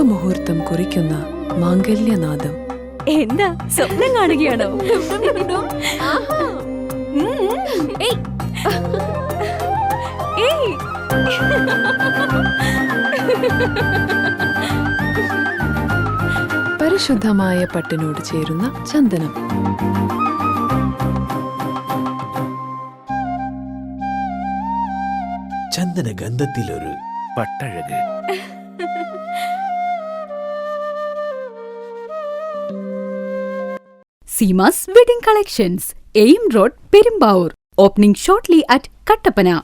ശുഭമുഹൂർത്തം കുറിക്കുന്ന മാംഗല്യനാദം. എന്താ സ്വപ്നം കാണുകയാണോ? ഏയ്. ഏയ്. പരിശുദ്ധമായ പട്ടിനോട് ചേരുന്ന ചന്ദനം. ചന്ദന ഗന്ധത്തിലൊരു പട്ടഴക്. Seema's Wedding Collections, AIM Road, Perumbaur. Opening shortly at Kattapana.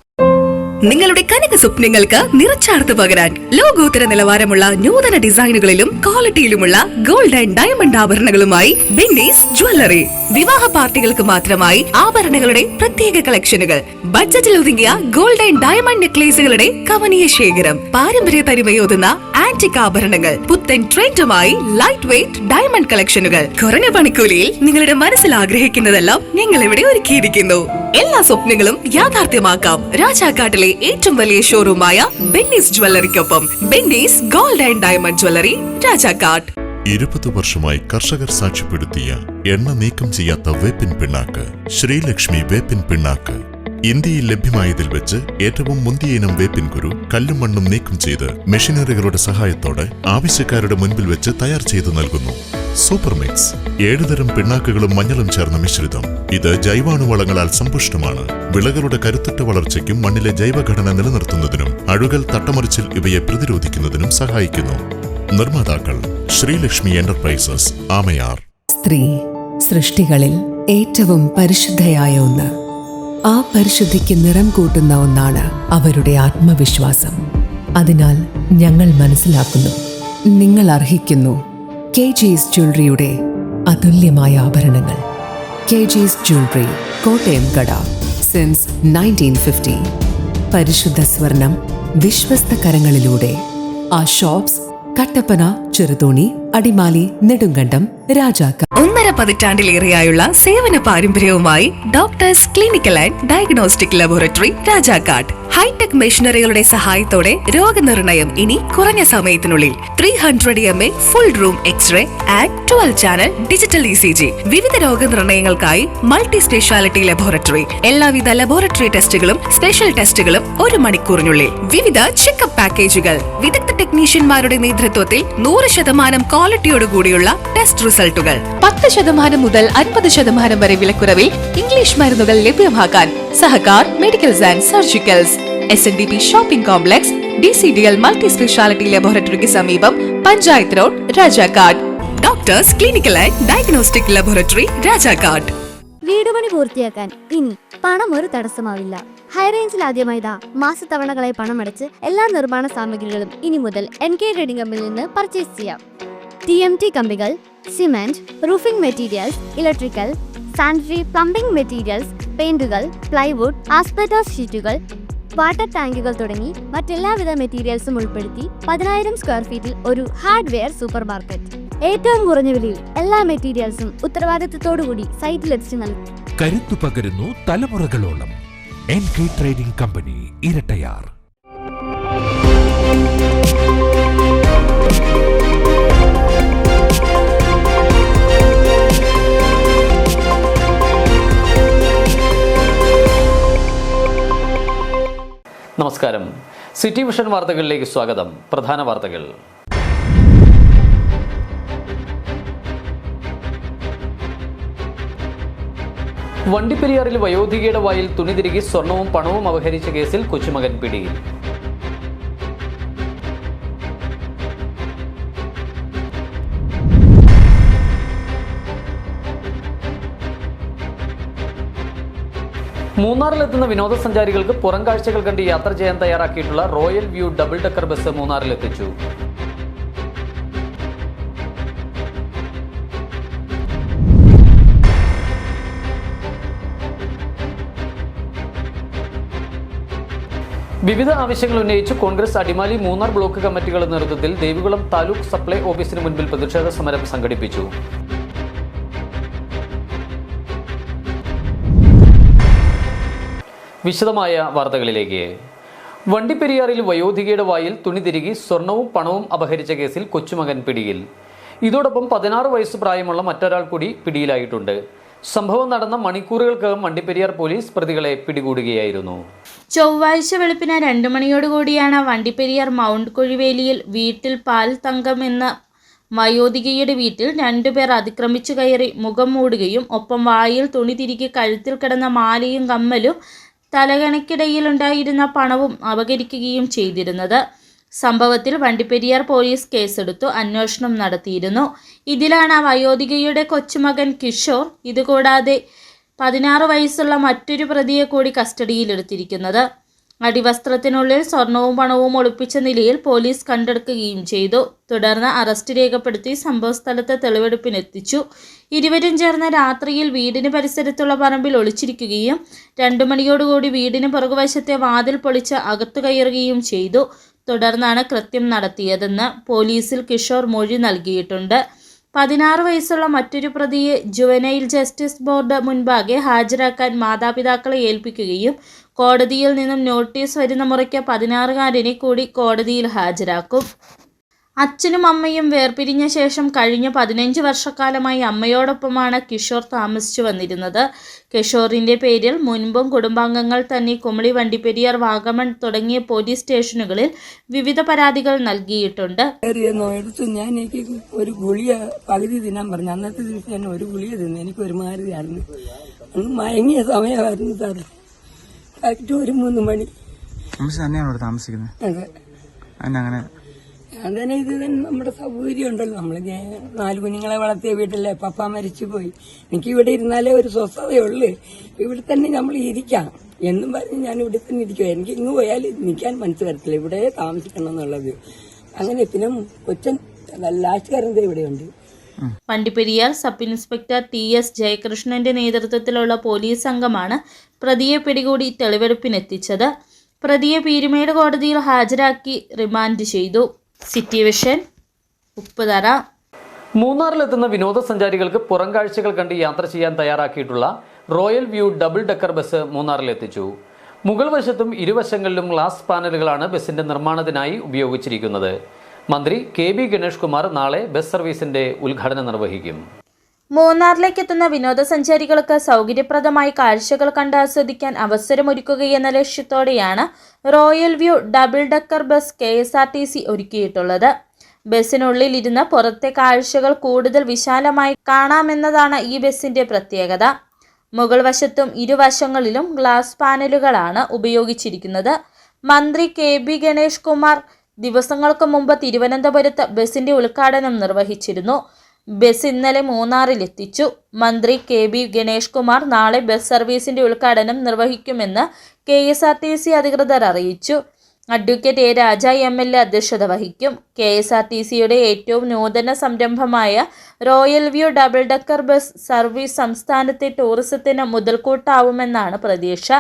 നിങ്ങളുടെ കനക സ്വപ്നങ്ങൾക്ക് നിറച്ചാർത്ത് പകരാൻ ലോകോത്തര നിലവാരമുള്ള നൂതന ഡിസൈനുകളിലും ക്വാളിറ്റിയിലുമുള്ള ഗോൾഡ് ആൻഡ് ഡയമണ്ട് ആഭരണങ്ങളുമായി ബെന്നീസ് ജ്വല്ലറി. വിവാഹ പാർട്ടികൾക്ക് മാത്രമായി ആഭരണങ്ങളുടെ പ്രത്യേക കളക്ഷനുകൾ, ബഡ്ജറ്റിൽ ഒതുങ്ങിയ ഗോൾഡ് ആൻഡ് ഡയമണ്ട് നെക്ലേസുകളുടെ കവനീയ ശേഖരം, പാരമ്പര്യ തനിമയോതുന്ന ആന്റിക് ആഭരണങ്ങൾ, പുത്തൻ ട്രെൻഡുമായി ലൈറ്റ് വെയ്റ്റ് ഡയമണ്ട് കളക്ഷനുകൾ, കുറഞ്ഞ പണിക്കൂലിയിൽ നിങ്ങളുടെ മനസ്സിൽ ആഗ്രഹിക്കുന്നതെല്ലാം ഞങ്ങൾ ഇവിടെ ഒരുക്കിയിരിക്കുന്നു. എല്ലാ സ്വപ്നങ്ങളും യാഥാർത്ഥ്യമാക്കാം രാജാക്കാട്ടിലെ ഏറ്റവും വലിയ ഷോറൂമായ ബെന്നീസ് ജ്വല്ലറിക്കൊപ്പം. Benny's gold and diamond jewellery, Rajakkad. 20 വർഷമായി കർഷകർ സാക്ഷ്യപ്പെടുത്തിയ എണ്ണ നീക്കം ചെയ്യാത്ത വേപ്പിൻ പിണ്ണാക്ക് ശ്രീലക്ഷ്മി വേപ്പിൻ പിണ്ണാക്ക്. ഇന്ത്യയിൽ ലഭ്യമായതിൽ വെച്ച് ഏറ്റവും മുന്തിയ ഇനം വേപ്പിൻ കുരു കല്ലും മണ്ണും നീക്കം ചെയ്ത് മെഷീനറികളുടെ സഹായത്തോടെ ആവശ്യക്കാരുടെ മുൻപിൽ വെച്ച് തയ്യാർ ചെയ്തു നൽകുന്നു. സൂപ്പർ മിക്സ് 7 തരം പിണ്ണാക്കുകളും മഞ്ഞളും ചേർന്ന മിശ്രിതം. ഇത് ജൈവാണുവളങ്ങളാൽ സമ്പുഷ്ടമാണ്. വിളകളുടെ കരുത്തുറ്റ വളർച്ചയ്ക്കും മണ്ണിലെ ജൈവഘടന നിലനിർത്തുന്നതിനും അഴുകൽ, തട്ടമറിച്ചിൽ ഇവയെ പ്രതിരോധിക്കുന്നതിനും സഹായിക്കുന്നു. നിർമ്മാതാക്കൾ ശ്രീലക്ഷ്മി എന്റർപ്രൈസസ്, ആമയാർ. സ്ത്രീ സൃഷ്ടികളിൽ ഏറ്റവും പരിശുദ്ധയായ ഒന്ന്. ആ പരിശുദ്ധിക്ക് നിറം കൂട്ടുന്ന ഒന്നാണ് അവരുടെ ആത്മവിശ്വാസം. അതിനാൽ ഞങ്ങൾ മനസ്സിലാക്കുന്നു, നിങ്ങൾ അർഹിക്കുന്നു കെജിസ് ജ്വല്ലറിയുടെ അതുല്യമായ ആഭരണങ്ങൾ. കെജിസ് ജ്വല്ലറി, കോട്ടയം കട, സിൻസ് 1950. പരിശുദ്ധ സ്വർണം വിശ്വസ്ത കരങ്ങളിലൂടെ. ആ ഷോപ്സ് കട്ടപ്പന, ചെറുതോണി, അടിമാലി, നെടുങ്കണ്ടം, രാജാക്ക. 1.5 പതിറ്റാണ്ടിലേറെയായുള്ള സേവന പാരമ്പര്യവുമായി doctors clinical and diagnostic laboratory, Rajakkad. Hi-tech മെഷീനറികളുടെ സഹായത്തോടെ രോഗനിർണയം ഇനി കുറഞ്ഞ സമയത്തിനുള്ളിൽ. 300 ml full room x-ray and 12 channel digital ECG. വിവിധ രോഗനിർണയങ്ങൾക്കായി മൾട്ടി സ്പെഷ്യാലിറ്റി ലബോറട്ടറി. എല്ലാവിധ ലബോറട്ടറി ടെസ്റ്റുകളും സ്പെഷ്യൽ ടെസ്റ്റുകളും 1 മണിക്കൂറിനുള്ളിൽ. വിവിധ ചെക്കപ്പ് പാക്കേജുകൾ. വിദഗ്ധ ടെക്നീഷ്യന്മാരുടെ നേതൃത്വത്തിൽ 100% ക്വാളിറ്റിയോടുകൂടിയുള്ള ടെസ്റ്റ് റിസൾട്ടുകൾ. 10% മുതൽ 50% വരെ വിലക്കുറവിൽ ഇംഗ്ലീഷ് മരുന്നുകൾ ലഭ്യമാക്കാൻ Sahakar medicals and surgicals, SNDP shopping complex, DCDL multi speciality ലബോറട്ടറിക്ക് സമീപം, panchayat road, Rajakkad. Doctors clinical and diagnostic laboratory, Rajakkad. വീട് പണി പൂർത്തിയാക്കാൻ ഇനി പണം ഒരു തടസ്സമാവില്ല. ഹൈറേഞ്ചിൽ ആദ്യമായിതാ മാസത്തവണകളായി പണമടച്ച് എല്ലാ നിർമ്മാണ സാമഗ്രികളും ഇനി മുതൽ NK ട്രേഡിംഗ് കമ്പനിയിൽ നിന്ന് പർച്ചേസ് ചെയ്യാം. TMT കമ്പികൾ, cement, roofing materials, electrical, sanitary, plumbing materials, പെയിന്റുകൾ, പ്ലൈവുഡ്, ആസ്പെറ്റോസ് ഷീറ്റുകൾ, വാട്ടർ ടാങ്കുകൾ തുടങ്ങി മറ്റെല്ലാവിധ മെറ്റീരിയൽസും ഉൾപ്പെടുത്തി 10,000 സ്ക്വയർ ഫീറ്റിൽ ഒരു ഹാർഡ്വെയർ സൂപ്പർ മാർക്കറ്റ്. ഏറ്റവും കുറഞ്ഞ വിലയിൽ എല്ലാ മെറ്റീരിയൽസും ഉത്തരവാദിത്തത്തോടുകൂടി സൈറ്റിലെത്തിച്ചു നൽകും. കരുത്തു പകരുന്നു തലമുറകളോളം. NK trading company, Erattayar. നമസ്കാരം. സിറ്റി വിഷൻ വാർത്തകളിലേക്ക് സ്വാഗതം. പ്രധാന വാർത്തകൾ. വണ്ടിപ്പെരിയാറിൽ വയോധികയുടെ വായിൽ തുണി തിരുകി സ്വർണവും പണവും അപഹരിച്ച കേസിൽ കൊച്ചുമകൻ പിടിയിൽ. മൂന്നാറിലെത്തുന്ന വിനോദസഞ്ചാരികൾക്ക് പുറം കാഴ്ചകൾ കണ്ട് യാത്ര ചെയ്യാൻ തയ്യാറാക്കിയിട്ടുള്ള royal view double decker bus മൂന്നാറിലെത്തിച്ചു. വിവിധ ആവശ്യങ്ങൾ ഉന്നയിച്ച് കോൺഗ്രസ് അടിമാലി മൂന്നാർ ബ്ലോക്ക് കമ്മിറ്റികളുടെ നേതൃത്വത്തിൽ ദേവികുളം താലൂക്ക് സപ്ലൈ ഓഫീസിന് മുൻപിൽ പ്രതിഷേധ സമരം സംഘടിപ്പിച്ചു. വിശദമായ വാർത്തകളിലേക്ക്. വണ്ടിപ്പെരിയാറിൽ വയോധികയുടെ വായിൽ തുണി തിരുകി സ്വർണവും പണവും അപഹരിച്ച കേസിൽ കൊച്ചുമകൻ പിടിയിൽ. ഇതോടൊപ്പം 16 വയസ്സ് പ്രായമുള്ള മറ്റൊരാൾ കൂടി പിടിയിലായിട്ടുണ്ട്. സംഭവം നടന്ന മണിക്കൂറുകൾക്കകം വണ്ടിപ്പെരിയാർ പോലീസ് പ്രതികളെ പിടികൂടുകയായിരുന്നു. ചൊവ്വാഴ്ച വെളുപ്പിന് 2 മണിയോടുകൂടിയാണ് വണ്ടിപ്പെരിയാർ മൗണ്ട് കൊഴിവേലിയിൽ വീട്ടിൽ പാൽ തങ്കം എന്ന വയോധികയുടെ വീട്ടിൽ 2 പേർ അതിക്രമിച്ചു കയറി മുഖം മൂടുകയും ഒപ്പം വായിൽ തുണി തിരികെ കഴുത്തിൽ കിടന്ന മാലയും കമ്മലും തലകണക്കിടയിലുണ്ടായിരുന്ന പണവും അപഹരിക്കുകയും ചെയ്തിരുന്നത്. സംഭവത്തിൽ വണ്ടിപ്പെരിയാർ പോലീസ് കേസെടുത്തു അന്വേഷണം നടത്തിയിരുന്നു. ഇതിലാണ് വയോധികയുടെ കൊച്ചുമകൻ കിഷോർ, ഇതുകൂടാതെ 16 വയസ്സുള്ള മറ്റൊരു പ്രതിയെ കൂടി കസ്റ്റഡിയിലെടുത്തിരിക്കുന്നത്. അടിവസ്ത്രത്തിനുള്ളിൽ സ്വർണവും പണവും ഒളിപ്പിച്ച നിലയിൽ പോലീസ് കണ്ടെടുക്കുകയും ചെയ്തു. തുടർന്ന് അറസ്റ്റ് രേഖപ്പെടുത്തി സംഭവസ്ഥലത്ത് തെളിവെടുപ്പിനെത്തിച്ചു. ഇരുവരും ചേർന്ന് രാത്രിയിൽ വീടിന് പരിസരത്തുള്ള പറമ്പിൽ ഒളിച്ചിരിക്കുകയും 2 മണിയോടുകൂടി വീടിന് പുറകുവശത്തെ വാതിൽ പൊളിച്ച് അകത്തു കയറുകയും ചെയ്തു. തുടർന്നാണ് കൃത്യം നടത്തിയതെന്ന് പോലീസിൽ കിഷോർ മൊഴി നൽകിയിട്ടുണ്ട്. 16 വയസ്സുള്ള മറ്റൊരു പ്രതിയെ ജുവനൈൽ ജസ്റ്റിസ് ബോർഡ് മുൻപാകെ ഹാജരാക്കാൻ മാതാപിതാക്കളെ ഏൽപ്പിക്കുകയും കോടതിയിൽ നിന്നും നോട്ടീസ് വരുന്ന മുറയ്ക്ക് 16-കാരനെ കൂടി കോടതിയിൽ ഹാജരാക്കും. അച്ഛനും അമ്മയും വേർപിരിഞ്ഞ ശേഷം കഴിഞ്ഞ 15 വർഷക്കാലമായി അമ്മയോടൊപ്പമാണ് കിഷോർ താമസിച്ചു വന്നിരുന്നത്. കിഷോറിന്റെ പേരിൽ മുൻപും കുടുംബാംഗങ്ങൾ തന്നെ കുമളി, വണ്ടിപ്പെരിയാർ, വാഗമൺ തുടങ്ങിയ പോലീസ് സ്റ്റേഷനുകളിൽ വിവിധ പരാതികൾ നൽകിയിട്ടുണ്ട്. ഞാൻ എനിക്ക് ഒരു ഗുളിക പകുതി തിന്നാൻ പറഞ്ഞു. അന്നത്തെ ദിവസം ഞാൻ ഒരു ഗുളിക തിന്നു. എനിക്ക് ഒരു മാതിരിയായിരുന്നു. അന്ന് മയങ്ങിയ സമയമായിരുന്നു സാർ. കറക്റ്റ് ഒരു 3 മണി. തന്നെയാണ് താമസിക്കുന്നത്. അതെ, അങ്ങനെ അങ്ങനെ ഇത് തന്നെ നമ്മുടെ സൗകര്യം ഉണ്ടല്ലോ. നമ്മൾ 4 കുഞ്ഞുങ്ങളെ വളർത്തിയ വീട്ടിലെ പപ്പ മരിച്ചു പോയി. എനിക്ക് ഇവിടെ ഇരുന്നാലേ ഒരു സ്വസ്ഥതയുള്ളൂ. ഇവിടെ തന്നെ നമ്മൾ ഇരിക്കാം എന്നും പറഞ്ഞ് ഞാൻ ഇവിടെ തന്നെ ഇരിക്കുക. എനിക്ക് ഇങ്ങ് പോയാൽ നിൽക്കാൻ മനസ്സ് വരത്തില്ല, ഇവിടെ താമസിക്കണം എന്നുള്ളത്. അങ്ങനെ പിന്നെ കൊച്ചൻ ലാസ്റ്റുകാരൻ്റെ ഇവിടെയുണ്ട്. വണ്ടിപ്പെരിയാർ സബ് ഇൻസ്പെക്ടർ TS ജയകൃഷ്ണന്റെ നേതൃത്വത്തിലുള്ള പോലീസ് സംഘമാണ് പ്രതിയെ പിടികൂടി തെളിവെടുപ്പിനെത്തിച്ചത്. പ്രതിയെ പീരുമേട് കോടതിയിൽ ഹാജരാക്കി റിമാൻഡ് ചെയ്തു. City vision, Upputhara. മൂന്നാറിലെത്തുന്ന വിനോദസഞ്ചാരികൾക്ക് പുറം കാഴ്ചകൾ കണ്ട് യാത്ര ചെയ്യാൻ തയ്യാറാക്കിയിട്ടുള്ള royal view double decker bus മൂന്നാറിലെത്തിച്ചു. മുകൾ വശത്തും ഇരുവശങ്ങളിലും ഗ്ലാസ് പാനലുകളാണ് ബസിന്റെ നിർമ്മാണത്തിനായി ഉപയോഗിച്ചിരിക്കുന്നത്. മന്ത്രി KB ഗണേഷ് കുമാർ നാളെ ബസ് സർവീസിന്റെ ഉദ്ഘാടനം നിർവഹിക്കും. മൂന്നാറിലേക്ക് എത്തുന്ന വിനോദസഞ്ചാരികൾക്ക് സൗകര്യപ്രദമായി കാഴ്ചകൾ കണ്ട് ആസ്വദിക്കാൻ അവസരമൊരുക്കുകയെന്ന ലക്ഷ്യത്തോടെയാണ് royal view double decker bus KSRTC ഒരുക്കിയിട്ടുള്ളത്. ബസ്സിനുള്ളിൽ ഇരുന്ന് പുറത്തെ കാഴ്ചകൾ കൂടുതൽ വിശാലമായി കാണാമെന്നതാണ് ഈ ബസ്സിന്റെ പ്രത്യേകത. മുകൾ വശത്തും ഇരുവശങ്ങളിലും ഗ്ലാസ് പാനലുകളാണ് ഉപയോഗിച്ചിരിക്കുന്നത്. മന്ത്രി KB ഗണേഷ് കുമാർ ദിവസങ്ങൾക്ക് മുമ്പ് തിരുവനന്തപുരത്ത് ബസിന്റെ ഉദ്ഘാടനം നിർവഹിച്ചിരുന്നു. ബസ് ഇന്നലെ മൂന്നാറിലെത്തിച്ചു. മന്ത്രി KB ഗണേഷ് കുമാർ നാളെ ബസ് സർവീസിന്റെ ഉദ്ഘാടനം നിർവഹിക്കുമെന്ന് KSRTC അധികൃതർ അറിയിച്ചു. Advocate A. രാജ MLA അധ്യക്ഷത വഹിക്കും. KSRTCയുടെ ഏറ്റവും നൂതന സംരംഭമായ royal view double decker bus service സംസ്ഥാനത്തെ ടൂറിസത്തിന് മുതൽക്കൂട്ടാവുമെന്നാണ് പ്രതീക്ഷ.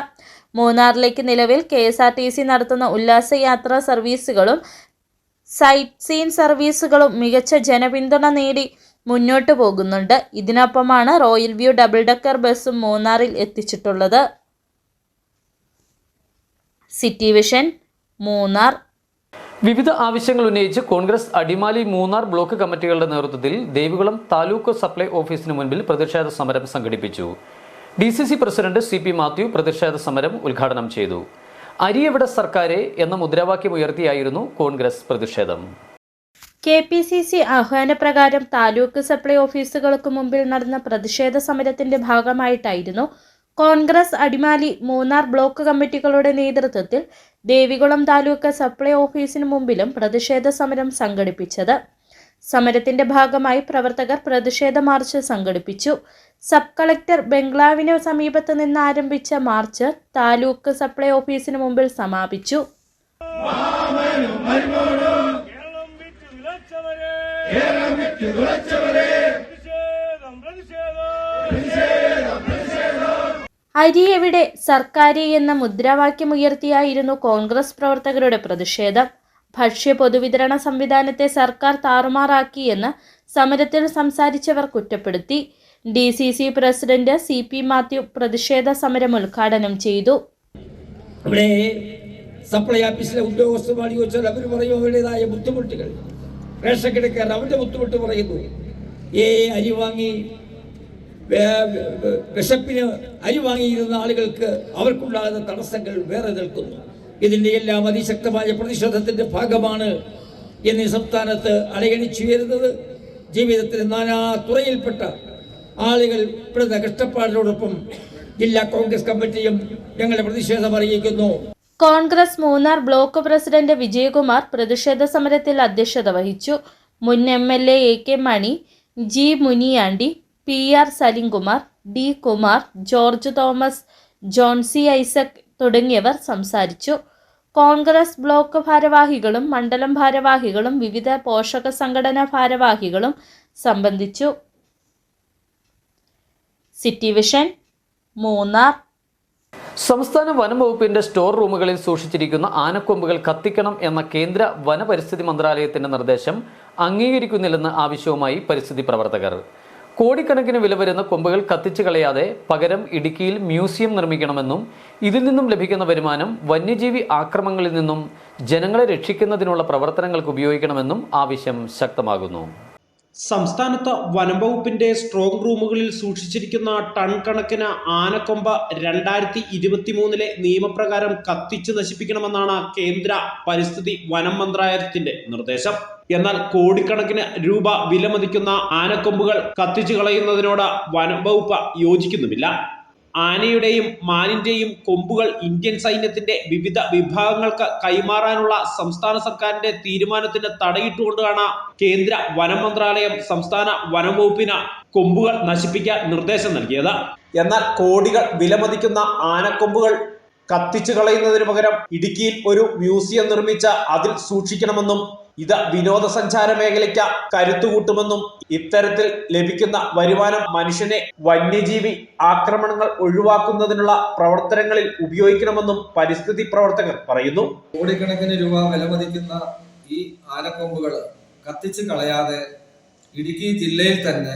മൂന്നാറിലേക്ക് നിലവിൽ KSRTC നടത്തുന്ന ഉല്ലാസയാത്രാ സർവീസുകളും സൈറ്റ് സീൻ സർവീസുകളും മികച്ച ജനപിന്തുണ നേടി മുന്നോട്ടു പോകുന്നുണ്ട്. ഇതിനൊപ്പമാണ് റോയൽ വ്യൂ ഡബിൾ ഡെക്കർ ബസ്സും മൂന്നാറിൽ എത്തിച്ചിട്ടുള്ളത്. City vision, Munnar. വിവിധ ആവശ്യങ്ങൾ ഉന്നയിച്ച് കോൺഗ്രസ് അടിമാലി മൂന്നാർ ബ്ലോക്ക് കമ്മിറ്റികളുടെ നേതൃത്വത്തിൽ ദേവികുളം താലൂക്ക് സപ്ലൈ ഓഫീസിന് മുൻപിൽ പ്രതിഷേധ സമരം സംഘടിപ്പിച്ചു. DCC പ്രസിഡന്റ് CP മാത്യു പ്രതിഷേധ സമരം ഉദ്ഘാടനം ചെയ്തു. അരിയെവിടെ സർക്കാരെ എന്ന മുദ്രാവാക്യം ഉയർത്തിയായിരുന്നു കോൺഗ്രസ് പ്രതിഷേധം. KPCC ആഹ്വാനപ്രകാരം താലൂക്ക് സപ്ലൈ ഓഫീസുകൾക്ക് മുമ്പിൽ നടന്ന പ്രതിഷേധ സമരത്തിന്റെ ഭാഗമായിട്ടായിരുന്നു കോൺഗ്രസ് അടിമാലി മൂന്നാർ ബ്ലോക്ക് കമ്മിറ്റികളുടെ നേതൃത്വത്തിൽ ദേവികുളം താലൂക്ക് സപ്ലൈ ഓഫീസിന് മുമ്പിലും പ്രതിഷേധ സമരം സംഘടിപ്പിച്ചത്. സമരത്തിന്റെ ഭാഗമായി പ്രവർത്തകർ പ്രതിഷേധ മാർച്ച് സംഘടിപ്പിച്ചു. സബ് കളക്ടർ ബംഗ്ലാവിന് സമീപത്ത് നിന്ന് ആരംഭിച്ച മാർച്ച് താലൂക്ക് സപ്ലൈ ഓഫീസിന് മുമ്പിൽ സമാപിച്ചു. അരി എവിടെ സർക്കാരെ എന്ന മുദ്രാവാക്യമുയർത്തിയായിരുന്നു കോൺഗ്രസ് പ്രവർത്തകരുടെ പ്രതിഷേധം. ഭക്ഷ്യ പൊതുവിതരണ സംവിധാനത്തെ സർക്കാർ താറുമാറാക്കിയെന്ന് സമരത്തിൽ സംസാരിച്ചവർ കുറ്റപ്പെടുത്തി. DCC പ്രസിഡന്റ് CP മാത്യു പ്രതിഷേധ സമരം ഉദ്ഘാടനം ചെയ്തു. ഇവിടെ സപ്ലൈ ഓഫീസിലെ ഉദ്യോഗസ്ഥരുമായി ചോദിച്ചാൽ അവർ പറയും അവരുടേതായ ബുദ്ധിമുട്ടുകൾ. റേഷൻ കടക്കാരൻ അവരുടെ ബുദ്ധിമുട്ട് പറയുന്നു. അരി വാങ്ങി വിശപ്പിന് അരി വാങ്ങിയിരുന്ന ആളുകൾക്ക് അവർക്കുണ്ടാകുന്ന തടസ്സങ്ങൾ വേറെ നിൽക്കുന്നു. ഇതിൻ്റെ എല്ലാം അതിശക്തമായ പ്രതിഷേധത്തിൻ്റെ ഭാഗമാണ് എന്നീ സംസ്ഥാനത്ത് അലയണിച്ചു വരുന്നത്. ജീവിതത്തിന് നാനാ തുറയിൽപ്പെട്ട ആളുകൾ പെടുന്ന കഷ്ടപ്പാടിനോടൊപ്പം ജില്ലാ കോൺഗ്രസ് കമ്മിറ്റിയും ഞങ്ങളുടെ പ്രതിഷേധം അറിയിക്കുന്നു. കോൺഗ്രസ് മൂന്നാർ ബ്ലോക്ക് പ്രസിഡന്റ് വിജയകുമാർ പ്രതിഷേധ സമരത്തിൽ അധ്യക്ഷത വഹിച്ചു. മുൻ MLA AK മണി, G Muniyandi, PR Salim Kumar, D Kumar, George Thomas, Johnsy Isaac തുടങ്ങിയവർ സംസാരിച്ചു. കോൺഗ്രസ് ബ്ലോക്ക് ഭാരവാഹികളും മണ്ഡലം ഭാരവാഹികളും വിവിധ പോഷക സംഘടനാ ഭാരവാഹികളും സംബന്ധിച്ചു. City vision, Munnar. സംസ്ഥാന വനം വകുപ്പിന്റെ സ്റ്റോർ റൂമുകളിൽ സൂക്ഷിച്ചിരിക്കുന്ന ആനക്കൊമ്പുകൾ കത്തിക്കണം എന്ന കേന്ദ്ര വനപരിസ്ഥിതി മന്ത്രാലയത്തിന്റെ നിർദ്ദേശം അംഗീകരിക്കുന്നില്ലെന്ന് ആവശ്യവുമായി പരിസ്ഥിതി പ്രവർത്തകർ. കോടിക്കണക്കിന് വില വരുന്ന കൊമ്പുകൾ കത്തിച്ചു കളയാതെ പകരം ഇടുക്കിയിൽ മ്യൂസിയം നിർമ്മിക്കണമെന്നും ഇതിൽ നിന്നും ലഭിക്കുന്ന വരുമാനം വന്യജീവി ആക്രമണങ്ങളിൽ നിന്നും ജനങ്ങളെ രക്ഷിക്കുന്നതിനുള്ള പ്രവർത്തനങ്ങൾക്ക് ഉപയോഗിക്കണമെന്നും ആവശ്യം ശക്തമാകുന്നു. സംസ്ഥാനത്ത് വനം വകുപ്പിന്റെ സ്ട്രോങ് റൂമുകളിൽ സൂക്ഷിച്ചിരിക്കുന്ന ടൺ കണക്കിന് ആനക്കൊമ്പ് 2023 നിയമപ്രകാരം കത്തിച്ചു നശിപ്പിക്കണമെന്നാണ് കേന്ദ്ര പരിസ്ഥിതി വനം മന്ത്രാലയത്തിന്റെ നിർദ്ദേശം. എന്നാൽ കോടിക്കണക്കിന് രൂപ വിലമതിക്കുന്ന ആനക്കൊമ്പുകൾ കത്തിച്ചു കളയുന്നതിനോട് വനം വകുപ്പ് യോജിക്കുന്നുമില്ല. ആനയുടെയും മാനിന്റെയും കൊമ്പുകൾ ഇന്ത്യൻ സൈന്യത്തിന്റെ വിവിധ വിഭാഗങ്ങൾക്ക് കൈമാറാനുള്ള സംസ്ഥാന സർക്കാരിന്റെ തീരുമാനത്തിന് തടയിട്ടുകൊണ്ടാണ് കേന്ദ്ര വനം മന്ത്രാലയം സംസ്ഥാന വനം വകുപ്പിന് കൊമ്പുകൾ നശിപ്പിക്കാൻ നിർദ്ദേശം നൽകിയത്. എന്നാൽ കോടികൾ വിലമതിക്കുന്ന ആനക്കൊമ്പുകൾ കത്തിച്ചു കളയുന്നതിന് പകരം ഇടുക്കിയിൽ ഒരു മ്യൂസിയം നിർമ്മിച്ച് അതിൽ സൂക്ഷിക്കണമെന്നും ഇത് വിനോദസഞ്ചാര മേഖലയ്ക്ക് കരുത്തുകൂട്ടുമെന്നും ഇത്തരത്തിൽ ലഭിക്കുന്ന വരുമാനം മനുഷ്യനെ വന്യജീവി ആക്രമണങ്ങൾ ഒഴിവാക്കുന്നതിനുള്ള പ്രവർത്തനങ്ങളിൽ ഉപയോഗിക്കണമെന്നും പരിസ്ഥിതി പ്രവർത്തകർ പറയുന്നു. കോടിക്കണക്കിന് രൂപ വിലമതിക്കുന്ന ഈ ആനക്കൊമ്പുകൾ കത്തിച്ചു കളയാതെ ഇടുക്കി ജില്ലയിൽ തന്നെ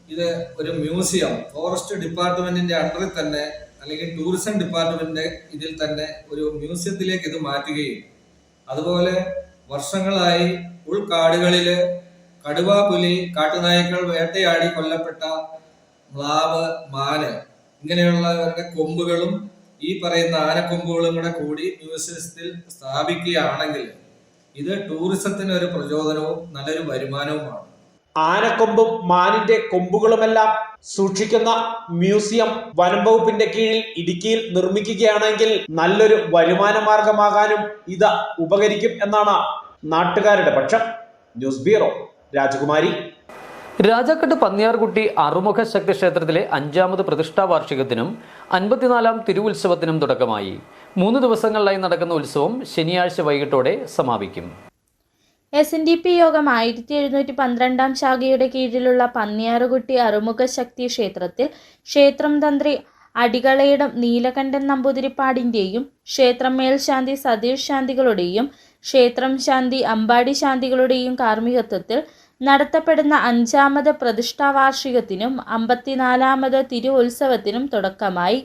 ഇത് ഒരു മ്യൂസിയം ഫോറസ്റ്റ് ഡിപ്പാർട്ട്മെന്റിന്റെ അണ്ടറിൽ തന്നെ അല്ലെങ്കിൽ ടൂറിസം ഡിപ്പാർട്ട്മെന്റിന്റെ ഇതിൽ തന്നെ ഒരു മ്യൂസിയത്തിലേക്ക് ഇത് മാറ്റുകയും അതുപോലെ വർഷങ്ങളായി ഉൾക്കാടുകളില് കടുവ, പുലി, കാട്ടുനായ്ക്കൾ വേട്ടയാടി കൊല്ലപ്പെട്ട മ്ലാവ്, മാന് ഇങ്ങനെയുള്ളവരുടെ കൊമ്പുകളും ഈ പറയുന്ന ആനക്കൊമ്പുകളും കൂടി മ്യൂസിയത്തിൽ സ്ഥാപിക്കുകയാണെങ്കിൽ ഇത് ടൂറിസത്തിന് ഒരു പ്രചോദനവും നല്ലൊരു വരുമാനവുമാണ്. ആനക്കൊമ്പും മാനിന്റെ കൊമ്പുകളുമെല്ലാം സൂക്ഷിക്കുന്ന മ്യൂസിയം വനം വകുപ്പിന്റെ കീഴിൽ ഇടുക്കിയിൽ നിർമ്മിക്കുകയാണെങ്കിൽ നല്ലൊരു വരുമാന മാർഗമാകാനും ഇത് ഉപകരിക്കും എന്നാണ് നാട്ടുകാരുടെ പക്ഷം. ന്യൂസ് ബ്യൂറോ, രാജകുമാരി. രാജാക്കാട് പന്നിയാർകുട്ടി അറുമുഖ ശക്തി ക്ഷേത്രത്തിലെ 5ാമത് പ്രതിഷ്ഠാ വാർഷികത്തിനും 54ാം തിരുവുത്സവത്തിനും തുടക്കമായി. 3 ദിവസങ്ങളിലായി നടക്കുന്ന ഉത്സവം ശനിയാഴ്ച വൈകിട്ടോടെ സമാപിക്കും. SNDP യോഗം 1712 ശാഖയുടെ കീഴിലുള്ള പന്നിയാറുകുട്ടി അറുമുഖ ശക്തി ക്ഷേത്രത്തിൽ ക്ഷേത്രം തന്ത്രി അടികളയിടം നീലകണ്ഠൻ നമ്പൂതിരിപ്പാടിൻ്റെയും ക്ഷേത്രം മേൽശാന്തി സതീഷ് ശാന്തികളുടെയും ക്ഷേത്രം ശാന്തി അമ്പാടി ശാന്തികളുടെയും കാർമ്മികത്വത്തിൽ നടത്തപ്പെടുന്ന 5ാമത് പ്രതിഷ്ഠാവാർഷികത്തിനും 54ാമത് തിരുവുത്സവത്തിനും തുടക്കമായി.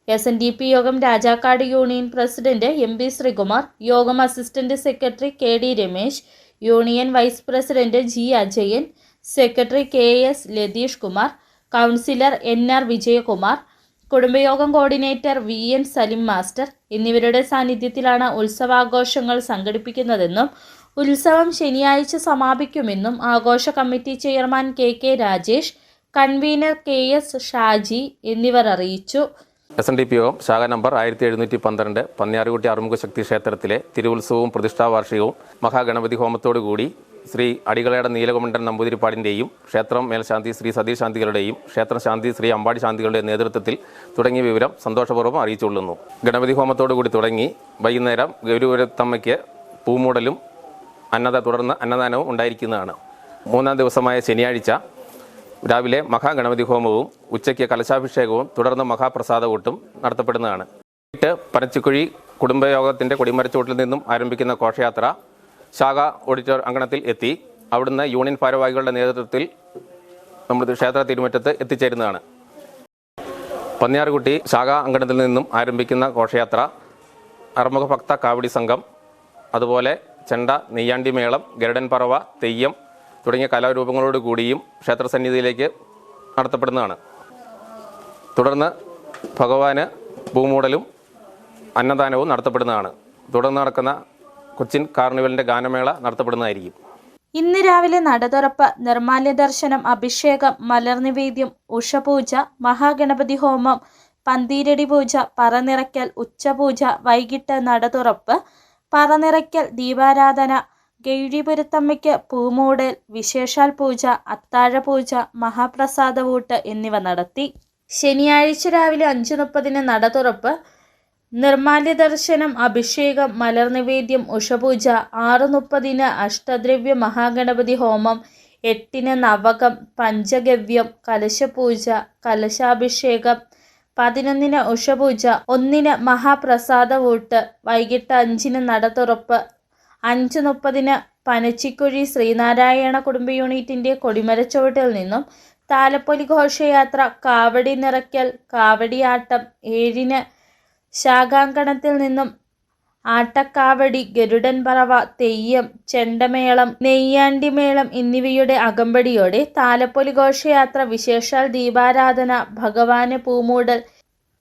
SNDP യോഗം Rajakkad union president MB Sreekumar, യോഗം assistant secretary KD Ramesh, union vice president G Ajayan, secretary KS Latheesh Kumar, councillor NR Vijayakumar, കുടുംബയോഗം കോർഡിനേറ്റർ VN സലിം മാസ്റ്റർ എന്നിവരുടെ സാന്നിധ്യത്തിലാണ് ഉത്സവാഘോഷങ്ങൾ സംഘടിപ്പിക്കുന്നതെന്നും ഉത്സവം ശനിയാഴ്ച സമാപിക്കുമെന്നും ആഘോഷ committee chairman KK Rajesh, convener KS Shaji എന്നിവർ അറിയിച്ചു. SNDP യോഗം ശാഖ നമ്പർ 1712 പന്നിയാറുകുട്ടി അറുമുഖ ശക്തി ക്ഷേത്രത്തിലെ തിരുവുത്സവവും പ്രതിഷ്ഠാവാർഷികവും മഹാഗണപതി ഹോമത്തോടുകൂടി ശ്രീ അടികളയുടെ നീലകണ്ഠൻ നമ്പൂതിരിപ്പാടിൻ്റെയും ക്ഷേത്രം മേൽശാന്തി ശ്രീ സതീഷ് ശാന്തികളുടെയും ക്ഷേത്രം ശാന്തി ശ്രീ അമ്പാടി ശാന്തികളുടെ നേതൃത്വത്തിൽ തുടങ്ങിയ വിവരം സന്തോഷപൂർവ്വം അറിയിച്ചുകൊള്ളുന്നു. ഗണപതി ഹോമത്തോടുകൂടി തുടങ്ങി വൈകുന്നേരം ഗൗരിവരത്തമ്മയ്ക്ക് പൂമൂടലും തുടർന്ന് അന്നദാനവും ഉണ്ടായിരിക്കുന്നതാണ്. 3ാം ദിവസമായ ശനിയാഴ്ച രാവിലെ മഹാഗണപതി ഹോമവും ഉച്ചയ്ക്ക് കലശാഭിഷേകവും തുടർന്ന് മഹാപ്രസാദകൂട്ടും നടത്തപ്പെടുന്നതാണ്. പനച്ചിക്കുഴി കുടുംബയോഗത്തിൻ്റെ കൊടിമരച്ചോട്ടിൽ നിന്നും ആരംഭിക്കുന്ന ഘോഷയാത്ര ശാഖ ഓഡിറ്റോറിയം അങ്കണത്തിൽ എത്തി അവിടുന്ന് യൂണിയൻ ഭാരവാഹികളുടെ നേതൃത്വത്തിൽ നമ്മുടെ ക്ഷേത്ര തിരുമുറ്റത്ത് എത്തിച്ചേരുന്നതാണ്. പന്നിയാറുകുട്ടി ശാഖ അങ്കണത്തിൽ നിന്നും ആരംഭിക്കുന്ന ഘോഷയാത്ര അറുമുഖ ഭക്ത കാവടി സംഘം, അതുപോലെ ചെണ്ട, നെയ്യാണ്ടി മേളം, ഗരുഡൻ പറവ, തെയ്യം തുടങ്ങിയ കലാരൂപങ്ങളോട് കൂടിയും ക്ഷേത്രസന്നിധിയിലേക്ക് നടത്തപ്പെടുന്നതാണ്. തുടർന്ന് ഭഗവാന് പൂമൂടലും അന്നദാനവും നടത്തപ്പെടുന്നതാണ്. തുടർന്ന് നടക്കുന്ന കൊച്ചിൻ കാർണിവലിൻ്റെ ഗാനമേള നടത്തപ്പെടുന്നതായിരിക്കും. ഇന്ന് രാവിലെ നട തുറപ്പ്, നിർമ്മാല്യ ദർശനം, അഭിഷേകം, മലർനിവേദ്യം, ഉഷപൂജ, മഹാഗണപതി ഹോമം, പന്തീരടി പൂജ, പറനിറയ്ക്കൽ, ഉച്ചപൂജ, വൈകിട്ട് നട തുറപ്പ്, പറനിറയ്ക്കൽ, ദീപാരാധന, ഗൗരിപുരത്തമ്മയ്ക്ക് പൂമൂടൽ, വിശേഷാൽ പൂജ, അത്താഴപൂജ, മഹാപ്രസാദവൂട്ട് എന്നിവ നടത്തി. ശനിയാഴ്ച രാവിലെ 5:30 നട തുറപ്പ്, നിർമ്മാല്യ ദർശനം, അഭിഷേകം, മലർനിവേദ്യം, ഉഷപൂജ, 6:30 അഷ്ടദ്രവ്യ മഹാഗണപതി ഹോമം, 8 നവകം, പഞ്ചഗവ്യം, കലശപൂജ, കലശാഭിഷേകം, 11 ഉഷപൂജ, 1 മഹാപ്രസാദവൂട്ട്, വൈകിട്ട് 5 നട തുറപ്പ്, 5:30 പനച്ചിക്കുഴി ശ്രീനാരായണ കുടുംബ യൂണിറ്റിൻ്റെ കൊടിമരച്ചുവട്ടിൽ നിന്നും താലപ്പൊലി ഘോഷയാത്ര, കാവടി നിറയ്ക്കൽ, കാവടിയാട്ടം, 7 ശാഖാങ്കണത്തിൽ നിന്നും ആട്ടക്കാവടി, ഗരുഡൻ പറവ, തെയ്യം, ചെണ്ടമേളം, നെയ്യാണ്ടിമേളം എന്നിവയുടെ അകമ്പടിയോടെ താലപ്പൊലി ഘോഷയാത്ര, വിശേഷാൽ ദീപാരാധന, ഭഗവാന് പൂമൂടൽ,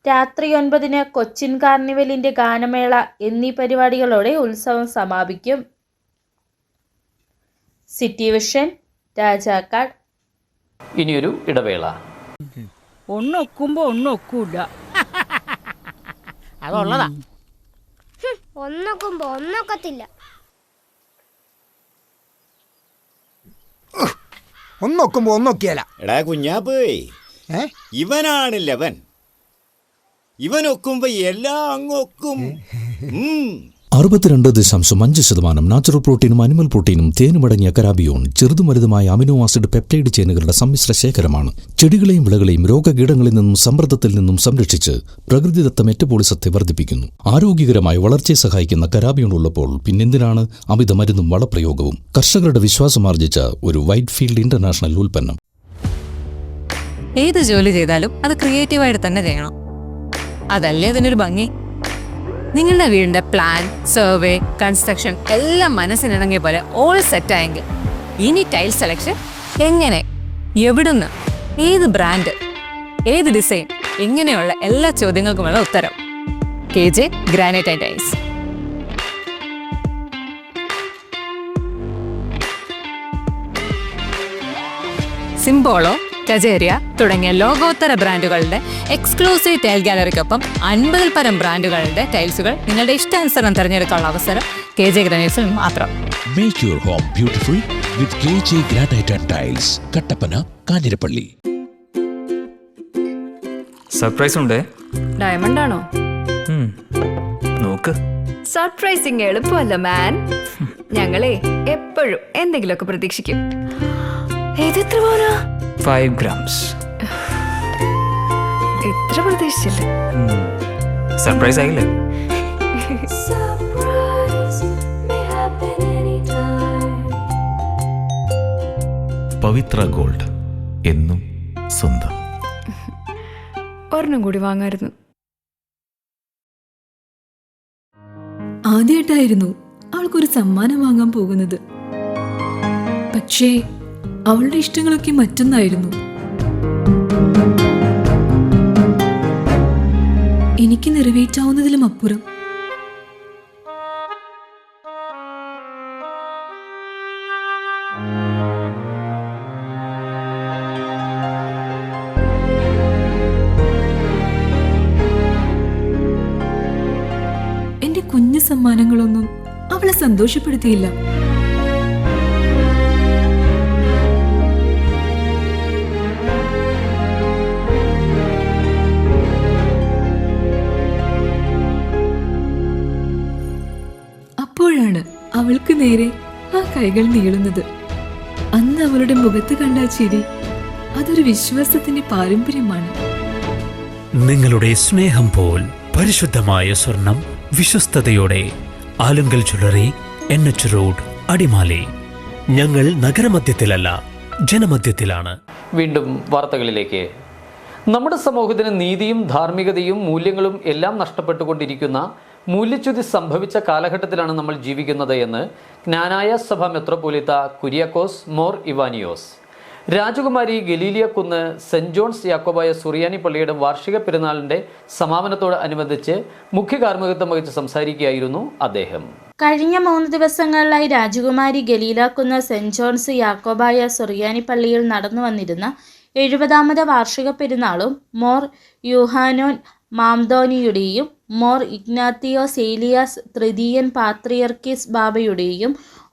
രാത്രി 9 കൊച്ചിൻ കാർണിവലിൻ്റെ ഗാനമേള എന്നീ പരിപാടികളോടെ ഉത്സവം സമാപിക്കും. City vision, Rajakkad. ഇനിയൊരു ഇടവേള. ഒന്നൊക്കുമ്പോ ഒന്നൊക്കൂല, അതുള്ളതാ. ഒന്നൊക്കുമ്പോ ഒന്നൊക്കത്തില്ല. ഒന്നൊക്കുമ്പോ ഒന്നൊക്കിയല്ല. എടാ കുഞ്ഞാപ്പേ, ഇവനാണില്ലവൻ. ഇവനൊക്കുമ്പോ എല്ലാം അങ്ങൊക്കും. 62.5% നാച്ചുറൽ പ്രോട്ടീനും അനിമൽ പ്രോട്ടീനും തേനുമടങ്ങിയ കരാബിയോൺ ചെറുതും വലുതുമായ അമിനോ ആസിഡ് പെപ്റ്റൈഡ് ചെയിനുകളുടെ സമ്മിശ്ര ശേഖരമാണ്. ചെടികളെയും വിളകളെയും രോഗകീടങ്ങളിൽ നിന്നും സമ്മർദ്ദത്തിൽ നിന്നും സംരക്ഷിച്ച് പ്രകൃതിദത്ത മെറ്റബോളിസത്തെ വർദ്ധിപ്പിക്കുന്നു. ആരോഗ്യകരമായ വളർച്ചയെ സഹായിക്കുന്ന കരാബിയോൺ ഉള്ളപ്പോൾ പിന്നെന്തിനാണ് അമിത മരുന്നും വളപ്രയോഗവും? കർഷകരുടെ വിശ്വാസമാർജിച്ച ഒരു വൈറ്റ് ഫീൽഡ് ഇന്റർനാഷണൽ ഉൽപ്പന്നം. ഏത് ജോലി ചെയ്താലും അത് ക്രിയേറ്റീവായിട്ട് തന്നെ ചെയ്യണം. അതല്ലേ അതിനൊരു ഭംഗി. നിങ്ങളുടെ വീടിന്റെ പ്ലാൻ, സർവേ, കൺസ്ട്രക്ഷൻ എല്ലാം മനസ്സിനിണങ്ങിയ പോലെ ഓൾ സെറ്റായെങ്കിൽ ഇനി ടൈൽ സെലക്ഷൻ എങ്ങനെ, എവിടുന്ന്, ഏത് ബ്രാൻഡ്, ഏത് ഡിസൈൻ, ഇങ്ങനെയുള്ള എല്ലാ ചോദ്യങ്ങൾക്കുമുള്ള ഉത്തരം KJ granite and tiles. Simpolo, Kajaria തുടങ്ങിയ ലോകോത്തര ബ്രാൻഡുകളുടെ എക്സ്ക്ലൂസീവ് ടൈൽ ഗാലറിക്കൊപ്പം 50-ൽ പരം ബ്രാൻഡുകളുടെ ടൈൽസുകൾ നിങ്ങളുടെ ഇഷ്ടാനുസരണം തിരഞ്ഞെടുക്കാനുള്ള അവസരം KJ ഗ്രാനൈറ്റ്സിൽ മാത്രം. Make your home beautiful with KJ Granite and Tiles, Kattappana, Kanjirappally. Surprise ഉണ്ടേ. ഡയമണ്ട് ആണോ? നോക്ക്. സർപ്രൈസിങ് എളുപ്പമല്ല മാൻ. ഞങ്ങളെ എപ്പോഴും എന്തെങ്കിലുമൊക്കെ പ്രതീക്ഷിക്കും. ഏതെത്ര പോരാ? 5 grams. എത്ര പ്രതീക്ഷിച്ചില്ല. സർപ്രൈസ് ആയില്ലേ? പവിത്ര ഗോൾഡ്, എന്നും സ്വന്തം. ഒരെണ്ണം കൂടി വാങ്ങായിരുന്നു. ആദ്യമായിട്ടായിരുന്നു അവൾക്കൊരു സമ്മാനം വാങ്ങാൻ പോകുന്നത്. പക്ഷേ അവളുടെ ഇഷ്ടങ്ങളൊക്കെ മറ്റൊന്നായിരുന്നു. എനിക്ക് നിറവേറ്റാവുന്നതിലും അപ്പുറം. എന്റെ കുഞ്ഞു സമ്മാനങ്ങളൊന്നും അവളെ സന്തോഷപ്പെടുത്തിയില്ല. അപ്പോഴാണ് അവൾക്ക് നേരെ ആ കൈകൾ നീളുന്നത്. അന്ന് അവളുടെ മുഖത്ത് കണ്ട ചിരി അതൊരു വിശ്വാസത്തിന്റെ പാരമ്പര്യമാണ്. നിങ്ങളുടെ സ്നേഹം പോൽ പരിശുദ്ധമായ സ്വർണം വിശ്വസ്തയോടെ Alunkal jewellery, NH road, Adimali. ഞങ്ങൾ നഗരമധ്യത്തിലല്ല, ജനമധ്യത്തിലാണ്. വീണ്ടും വാർത്തകളിലേക്ക്. നമ്മുടെ സമൂഹത്തിന് നീതിയും ധാർമ്മികതയും മൂല്യങ്ങളും എല്ലാം നഷ്ടപ്പെട്ടുകൊണ്ടിരിക്കുന്ന മൂല്യച്യുതി സംഭവിച്ച കാലഘട്ടത്തിലാണ് നമ്മൾ ജീവിക്കുന്നത് എന്ന് ജ്ഞാനായ സഭ മെത്രോപൊലീത്ത കുര്യാക്കോസ് മോർ ഇവാനിയോസ്. രാജകുമാരി ഗലീലിയ കുന്ന് സെന്റ് ജോൺസ് യാക്കോബായ സുറിയാനി പള്ളിയുടെ വാർഷിക പെരുന്നാളിന്റെ സമാപനത്തോട് അനുബന്ധിച്ച് മുഖ്യ കാർമ്മികത്വം വഹിച്ച് സംസാരിക്കുകയായിരുന്നു അദ്ദേഹം. കഴിഞ്ഞ 3 ദിവസങ്ങളിലായി രാജകുമാരി ഗലീല കുന്ന് സെന്റ് ജോൺസ് യാക്കോബായ സുറിയാനി പള്ളിയിൽ നടന്നു വന്നിരുന്ന 70ാമത് വാർഷിക പെരുന്നാളും മോർ യൂഹാനോൻ മാംദോനിയുടെയും മോർ ഇഗ്നാത്തിയോസ് ഏലിയാസ് തൃതീയൻ പാത്രിയർക്കീസ് ബാബയുടെയും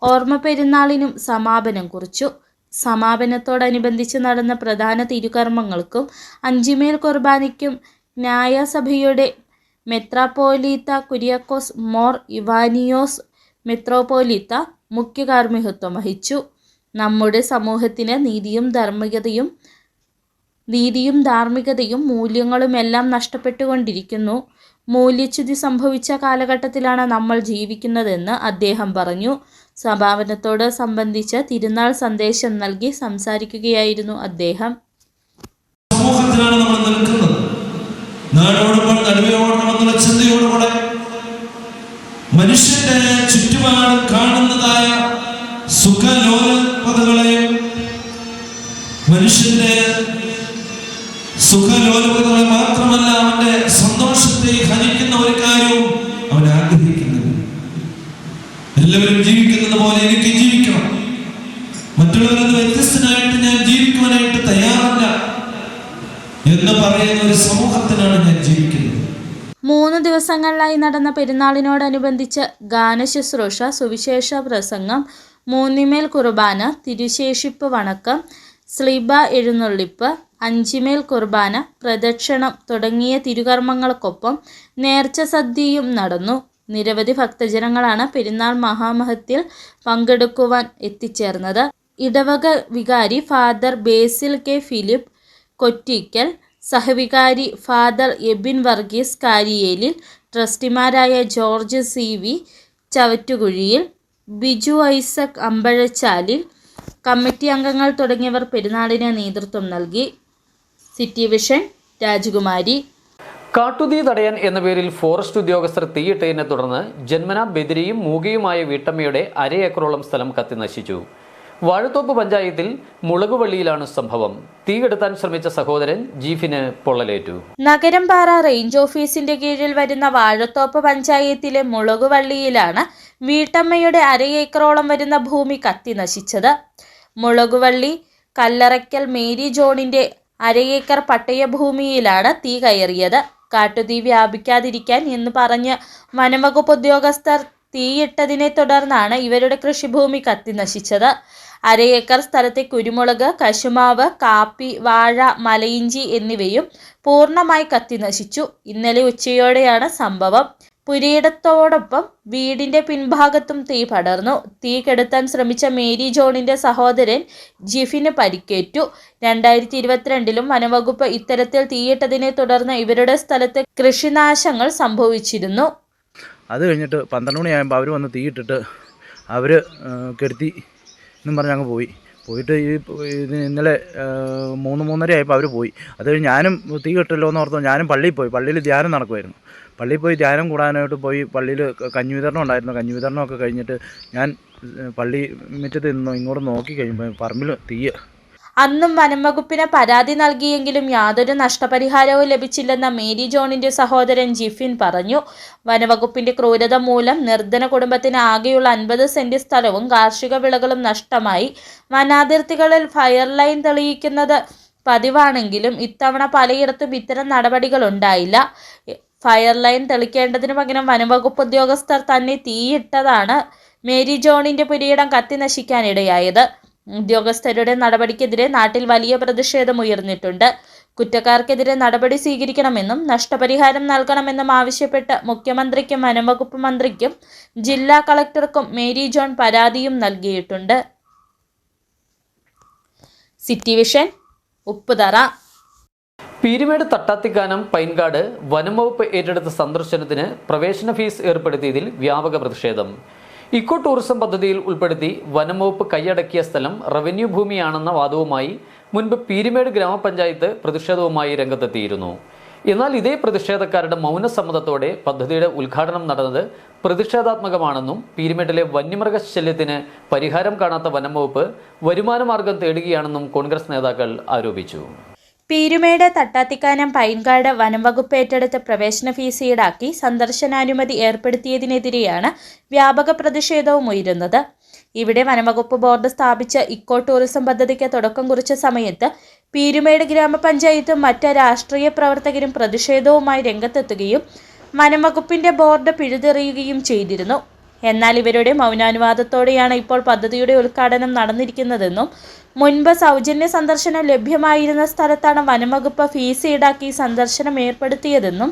ഓർമ്മ പെരുന്നാളിനും സമാപനം കുറിച്ചു. സമാപനത്തോടനുബന്ധിച്ച് നടന്ന പ്രധാന തിരുകർമ്മങ്ങൾക്കും അഞ്ചിമേൽ കുർബാനയ്ക്കും ന്യായസഭയുടെ മെത്രാപ്പോലീത്ത കുര്യാക്കോസ് മോർ ഇവാനിയോസ് മെത്രോപോലീത്ത മുഖ്യ കാർമ്മികത്വം വഹിച്ചു. നമ്മുടെ സമൂഹത്തിന് നീതിയും ധാർമ്മികതയും മൂല്യങ്ങളുമെല്ലാം നഷ്ടപ്പെട്ടുകൊണ്ടിരിക്കുന്നു. മൂല്യച്യുതി സംഭവിച്ച കാലഘട്ടത്തിലാണ് നമ്മൾ ജീവിക്കുന്നതെന്ന് അദ്ദേഹം പറഞ്ഞു. സമാപനത്തോട് സംബന്ധിച്ച് തിരുനാൾ സന്ദേശം നൽകി സംസാരിക്കുകയായിരുന്നു അദ്ദേഹം. സമൂഹത്തിലാണ് നമ്മൾ നിൽക്കുന്നത്. നാടോടുമ്പോൾ നടുവോടണമെന്നുള്ള ചിന്തയോടുകൂടെ മനുഷ്യന്റെ ചുറ്റുപാട് കാണുന്നതായ സുഖലോലപതകളെയും മനുഷ്യന്റെ സുഖലോലപതകളെ മാത്രമല്ല അവന്റെ സന്തോഷത്തെ ഹനിക്കുന്ന ഒരു കാര്യവും അവൻ ആഗ്രഹിക്കുന്നത്. എല്ലാവരും ജീവിക്കുന്നത് പോലെ എനിക്ക് ജീവിക്കണം, മറ്റുള്ളവരിൽ നിന്ന് വ്യത്യസ്തനായിട്ട് ഞാൻ ജീവിക്കുവാനായിട്ട് തയ്യാറല്ല എന്ന് പറയുന്ന ഒരു സമൂഹത്തിലാണ് ഞാൻ ജീവിക്കുന്നത്. 3 ദിവസങ്ങളിലായി നടന്ന പെരുന്നാളിനോടനുബന്ധിച്ച് ഗാനശുശ്രൂഷ, സുവിശേഷ പ്രസംഗം, മൂന്നിമേൽ കുർബാന, തിരുശേഷിപ്പ് വണക്കം, സ്ലിബ എഴുന്നള്ളിപ്പ്, അഞ്ചിമേൽ കുർബാന, പ്രദക്ഷിണം തുടങ്ങിയ തിരുകർമ്മങ്ങൾക്കൊപ്പം നേർച്ച സദ്യയും നടന്നു. നിരവധി ഭക്തജനങ്ങളാണ് പെരുന്നാൾ മഹാമഹത്തിൽ പങ്കെടുക്കുവാൻ എത്തിച്ചേർന്നത്. ഇടവക വികാരി father Basil K Philip Kottickal, സഹവികാരി ഫാദർ എബിൻ വർഗീസ് കാരിയേലിൽ, ട്രസ്റ്റിമാരായ George CV Chavattukuzhiyil, Biju Isaac Ambazhachalil, committee അംഗങ്ങൾ തുടങ്ങിയവർ പെരുന്നാളിന് നേതൃത്വം നൽകി. സിറ്റി വിഷൻ, രാജകുമാരി. കാട്ടുതീ തടയാൻ എന്ന പേരിൽ ഫോറസ്റ്റ് ഉദ്യോഗസ്ഥർ തീയിട്ടതിനെ തുടർന്ന് ജന്മന ബദിരിയും മൂകയുമായ വീട്ടമ്മയുടെ 1/2 ഏക്കറോളം സ്ഥലം കത്തി നശിച്ചു. വാഴത്തോപ്പ് പഞ്ചായത്തിൽ മുളകുവള്ളിയിലാണ് സംഭവം. തീകെടുത്താൻ ശ്രമിച്ച സഹോദരൻ ജീഫിന് പൊള്ളലേറ്റു. നഗരംപാറ റേഞ്ച് ഓഫീസിന്റെ കീഴിൽ വരുന്ന വാഴത്തോപ്പ് പഞ്ചായത്തിലെ മുളകുവള്ളിയിലാണ് വീട്ടമ്മയുടെ 1/2 ഏക്കറോളം വരുന്ന ഭൂമി കത്തി നശിച്ചത്. മുളകുവള്ളി കല്ലറയ്ക്കൽ മേരി ജോണിന്റെ 1/2 ഏക്കർ പട്ടയഭൂമിയിലാണ് തീ കയറിയത്. കാട്ടുതീ വ്യാപിക്കാതിരിക്കാൻ എന്ന് പറഞ്ഞ് വനംവകുപ്പ് ഉദ്യോഗസ്ഥർ തീയിട്ടതിനെ തുടർന്നാണ് ഇവരുടെ കൃഷിഭൂമി കത്തി നശിച്ചത്. 1/2 ഏക്കർ സ്ഥലത്തെ കുരുമുളക്, കശുമാവ്, കാപ്പി, വാഴ, മലയിഞ്ചി എന്നിവയും പൂർണ്ണമായി കത്തി നശിച്ചു. ഇന്നലെ ഉച്ചയോടെയാണ് സംഭവം. പുരയിടത്തോടൊപ്പം വീടിന്റെ പിൻഭാഗത്തും തീ പടർന്നു. തീ കെടുത്താൻ ശ്രമിച്ച മേരി ജോണിന്റെ സഹോദരൻ ജിഫിന് പരിക്കേറ്റു. 2022 വനംവകുപ്പ് ഇത്തരത്തിൽ തീയിട്ടതിനെ തുടർന്ന് ഇവരുടെ സ്ഥലത്ത് കൃഷിനാശങ്ങൾ സംഭവിച്ചിരുന്നു. അത് കഴിഞ്ഞിട്ട് 12 മണിയാകുമ്പോൾ അവർ വന്ന് തീയിട്ടിട്ട് അവർ കെടുത്തി എന്നും പറഞ്ഞ് അങ്ങ് പോയിട്ട് ഇന്നലെ 3-3:30 ആയപ്പോൾ അവർ പോയി. അത് കഴിഞ്ഞ് ഞാനും തീ കെട്ടല്ലോ എന്ന് ഓർത്തു ഞാനും പള്ളിയിൽ പോയി. പള്ളിയിൽ ധ്യാനം നടക്കുമായിരുന്നു. പള്ളിയിൽ പോയി ധ്യാനം കൂടാനായിട്ട് പോയി. പള്ളിയിൽ കഞ്ഞി വിതരണം ഉണ്ടായിരുന്നു. കഞ്ഞി വിതരണമൊക്കെ കഴിഞ്ഞിട്ട് ഞാൻ പള്ളി മുറ്റത്ത് നിന്നു ഇങ്ങോട്ട് നോക്കി കഴിയുമ്പോൾ പറമ്പിൽ തീയ. അന്നും വനംവകുപ്പിന് പരാതി നൽകിയെങ്കിലും യാതൊരു നഷ്ടപരിഹാരവും ലഭിച്ചില്ലെന്ന മേരി ജോണിന്റെ സഹോദരൻ ജിഫിൻ പറഞ്ഞു. വനവകുപ്പിന്റെ ക്രൂരത മൂലം നിർധന കുടുംബത്തിന് ആകെയുള്ള 50 സെന്റ് സ്ഥലവും കാർഷിക വിളകളും നഷ്ടമായി. വനാതിർത്തികളിൽ ഫയർ ലൈൻ തെളിയിക്കുന്നത് പതിവാണെങ്കിലും ഇത്തവണ പലയിടത്തും ഇത്തരം നടപടികൾ ഉണ്ടായില്ല. ഫയർ ലൈൻ തെളിക്കേണ്ടതിന് പകരം വനംവകുപ്പ് ഉദ്യോഗസ്ഥർ തന്നെ തീയിട്ടതാണ് മേരി ജോണിന്റെ പുരയിടം കത്തി നശിക്കാനിടയായത്. ഉദ്യോഗസ്ഥരുടെ നടപടിക്കെതിരെ നാട്ടിൽ വലിയ പ്രതിഷേധം ഉയർന്നിട്ടുണ്ട്. കുറ്റക്കാർക്കെതിരെ നടപടി സ്വീകരിക്കണമെന്നും നഷ്ടപരിഹാരം നൽകണമെന്നും ആവശ്യപ്പെട്ട് മുഖ്യമന്ത്രിക്കും വനംവകുപ്പ് മന്ത്രിക്കും ജില്ലാ കളക്ടർക്കും മേരി ജോൺ പരാതിയും നൽകിയിട്ടുണ്ട്. City vision, Upputhara. പീരുമേട് തട്ടാത്തിക്കാനം പൈൻകാട് വനംവകുപ്പ് ഏറ്റെടുത്ത സന്ദർശനത്തിന് പ്രവേശന ഫീസ് ഏർപ്പെടുത്തിയതിൽ വ്യാപക പ്രതിഷേധം. ഇക്കോ ടൂറിസം പദ്ധതിയിൽ ഉൾപ്പെടുത്തി വനംവകുപ്പ് കൈയടക്കിയ സ്ഥലം റവന്യൂ ഭൂമിയാണെന്ന വാദവുമായി മുൻപ് പീരുമേട് ഗ്രാമപഞ്ചായത്ത് പ്രതിഷേധവുമായി രംഗത്തെത്തിയിരുന്നു. എന്നാൽ ഇതേ പ്രതിഷേധക്കാരുടെ മൗനസമ്മതത്തോടെ പദ്ധതിയുടെ ഉദ്ഘാടനം നടന്നത് പ്രതിഷേധാത്മകമാണെന്നും പീരുമേട്ടിലെ വന്യമൃഗശല്യത്തിന് പരിഹാരം കാണാത്ത വനംവകുപ്പ് വരുമാനമാർഗം തേടുകയാണെന്നും കോൺഗ്രസ് നേതാക്കൾ ആരോപിച്ചു. പീരുമേട് തട്ടാത്തിക്കാനം പൈൻകാട് വനംവകുപ്പ് ഏറ്റെടുത്ത് പ്രവേശന ഫീസ് ഈടാക്കി സന്ദർശനാനുമതി ഏർപ്പെടുത്തിയതിനെതിരെയാണ് വ്യാപക പ്രതിഷേധവും ഉയരുന്നത്. ഇവിടെ വനംവകുപ്പ് ബോർഡ് സ്ഥാപിച്ച ഇക്കോ ടൂറിസം പദ്ധതിക്ക് തുടക്കം കുറിച്ച സമയത്ത് പീരുമേട് ഗ്രാമപഞ്ചായത്തും മറ്റ് രാഷ്ട്രീയ പ്രവർത്തകരും പ്രതിഷേധവുമായി രംഗത്തെത്തുകയും വനംവകുപ്പിന്റെ ബോർഡ് പിഴുതെറിയുകയും ചെയ്തിരുന്നു. എന്നാൽ ഇവരുടെ മൗനാനുവാദത്തോടെയാണ് ഇപ്പോൾ പദ്ധതിയുടെ ഉദ്ഘാടനം നടന്നിരിക്കുന്നതെന്നും മുൻപ് സൗജന്യ സന്ദർശനം ലഭ്യമായിരുന്ന സ്ഥലത്താണ് വനംവകുപ്പ് ഫീസ് ഈടാക്കി സന്ദർശനം ഏർപ്പെടുത്തിയതെന്നും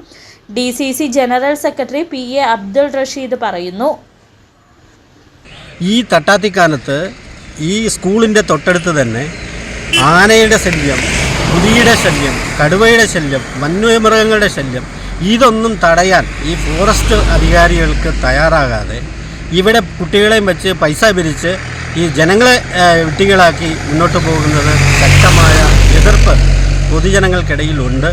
DCC general secretary PA Abdul Rasheed പറയുന്നു. ഈ തട്ടാത്തിക്കാനത്ത് ഈ സ്കൂളിൻ്റെ തൊട്ടടുത്ത് തന്നെ ആനയുടെ ശല്യം, പുലിയുടെ ശല്യം, കടുവയുടെ ശല്യം, വന്യമൃഗങ്ങളുടെ ശല്യം ഇതൊന്നും തടയാൻ ഈ ഫോറസ്റ്റ് അധികാരികൾക്ക് തയ്യാറാകാതെ ഇവിടെ കുട്ടികളെയും വെച്ച് പൈസ പിരിച്ച് ഈ ജനങ്ങളെ വിട്ടികളാക്കി മുന്നോട്ട് പോകുന്നത് ശക്തമായ എതിർപ്പ് പൊതുജനങ്ങൾക്കിടയിലുണ്ട്.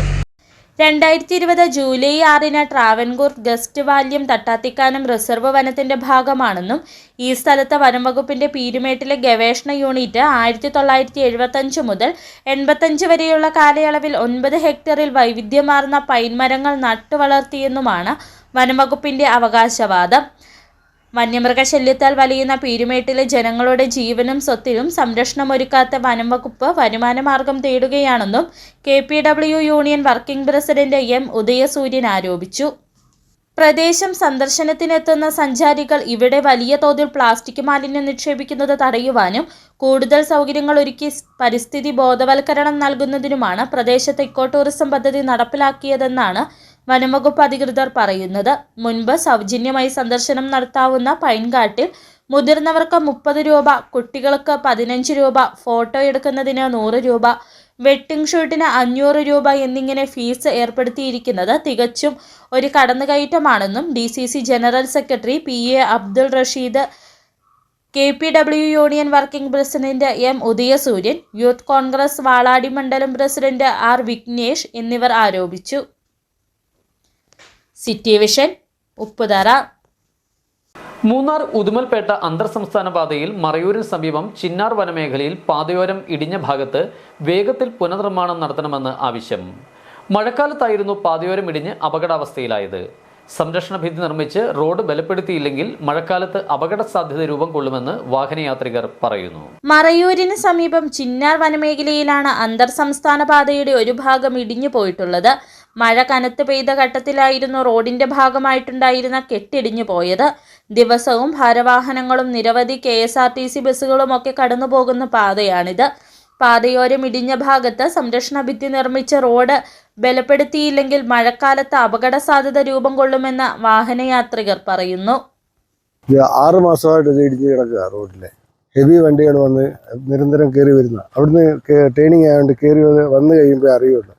2020 July 6 Travancore guest വാല്യം Thattathikkanam reserve വനത്തിന്റെ ഭാഗമാണെന്നും ഈ സ്ഥലത്ത് വനംവകുപ്പിന്റെ പീരുമേട്ടിലെ ഗവേഷണ യൂണിറ്റ് 1975 മുതൽ 85 വരെയുള്ള കാലയളവിൽ 9 ഹെക്ടറിൽ വൈവിധ്യമാർന്ന പൈൻ മരങ്ങൾ നട്ടുവളർത്തിയെന്നുമാണ് വനംവകുപ്പിന്റെ അവകാശവാദം. വന്യമൃഗശല്യത്താൽ വലയുന്ന പീരുമേട്ടിലെ ജനങ്ങളുടെ ജീവനും സ്വത്തിനും സംരക്ഷണമൊരുക്കാത്ത വനംവകുപ്പ് വരുമാനമാർഗം തേടുകയാണെന്നും KPW union working president M ഉദയസൂര്യൻ ആരോപിച്ചു. പ്രദേശം സന്ദർശനത്തിനെത്തുന്ന സഞ്ചാരികൾ ഇവിടെ വലിയ തോതിൽ പ്ലാസ്റ്റിക് മാലിന്യം നിക്ഷേപിക്കുന്നത് തടയുവാനും കൂടുതൽ സൗകര്യങ്ങൾ ഒരുക്കി പരിസ്ഥിതി ബോധവൽക്കരണം നൽകുന്നതിനുമാണ് പ്രദേശത്ത് ഇക്കോ ടൂറിസം പദ്ധതി നടപ്പിലാക്കിയതെന്നാണ് വനംവകുപ്പ് അധികൃതർ പറയുന്നത്. മുൻപ് സൗജന്യമായി സന്ദർശനം നടത്താവുന്ന പൈൻകാട്ടിൽ മുതിർന്നവർക്ക് 30 രൂപ, കുട്ടികൾക്ക് 15 രൂപ, ഫോട്ടോ എടുക്കുന്നതിന് 100 രൂപ, വെഡ്ഡിംഗ് ഷൂട്ടിന് 500 രൂപ എന്നിങ്ങനെ ഫീസ് ഏർപ്പെടുത്തിയിരിക്കുന്നത് തികച്ചും ഒരു കടന്നുകയറ്റമാണെന്നും DCC general secretary PA Abdul Rasheed, KPW union working president M Udayasooryan, youth Congress Valady മണ്ഡലം പ്രസിഡന്റ് R വിഘ്നേഷ് എന്നിവർ ആരോപിച്ചു. City vision, Upputhara. മൂന്നാർ ഉദുമൽപേട്ട അന്തർ സംസ്ഥാന പാതയിൽ മറയൂരിന് സമീപം ചിന്നാർ വനമേഖലയിൽ പാതയോരം ഇടിഞ്ഞ ഭാഗത്ത് വേഗത്തിൽ പുനർനിർമ്മാണം നടത്തണമെന്ന് ആവശ്യം. മഴക്കാലത്തായിരുന്നു പാതയോരം ഇടിഞ്ഞ് അപകടാവസ്ഥയിലായത്. സംരക്ഷണ ഭിത്തി നിർമ്മിച്ച് റോഡ് ബലപ്പെടുത്തിയില്ലെങ്കിൽ മഴക്കാലത്ത് അപകട സാധ്യത രൂപം കൊള്ളുമെന്ന് വാഹനയാത്രികർ പറയുന്നു. മറയൂരിന് സമീപം ചിന്നാർ വനമേഖലയിലാണ് അന്തർ സംസ്ഥാന പാതയുടെ ഒരു ഭാഗം ഇടിഞ്ഞു പോയിട്ടുള്ളത്. മഴ കനത്ത് പെയ്ത ഘട്ടത്തിലായിരുന്നു റോഡിന്റെ ഭാഗമായിട്ടുണ്ടായിരുന്ന കെട്ടിടിഞ്ഞു പോയത്. ദിവസവും ഭാരവാഹനങ്ങളും നിരവധി KSRTC ബസ്സുകളുമൊക്കെ കടന്നുപോകുന്ന പാതയാണിത്. പാതയോരം ഇടിഞ്ഞ ഭാഗത്ത് സംരക്ഷണ ഭിത്തി നിർമ്മിച്ച് റോഡ് ബലപ്പെടുത്തിയില്ലെങ്കിൽ മഴക്കാലത്ത് അപകട സാധ്യത രൂപം കൊള്ളുമെന്ന് വാഹനയാത്രികർ പറയുന്നു. 6 മാസമായിട്ട് ഇടിഞ്ഞ് കിടക്കുക. റോഡിലെ ഹെവി വണ്ടികൾ വന്ന് നിരന്തരം കയറി വരുന്ന, അവിടുന്ന് ട്രെയിനിങ് ആയതുകൊണ്ട് കയറി വന്ന് കഴിയുമ്പോൾ അറിയുള്ളൂ.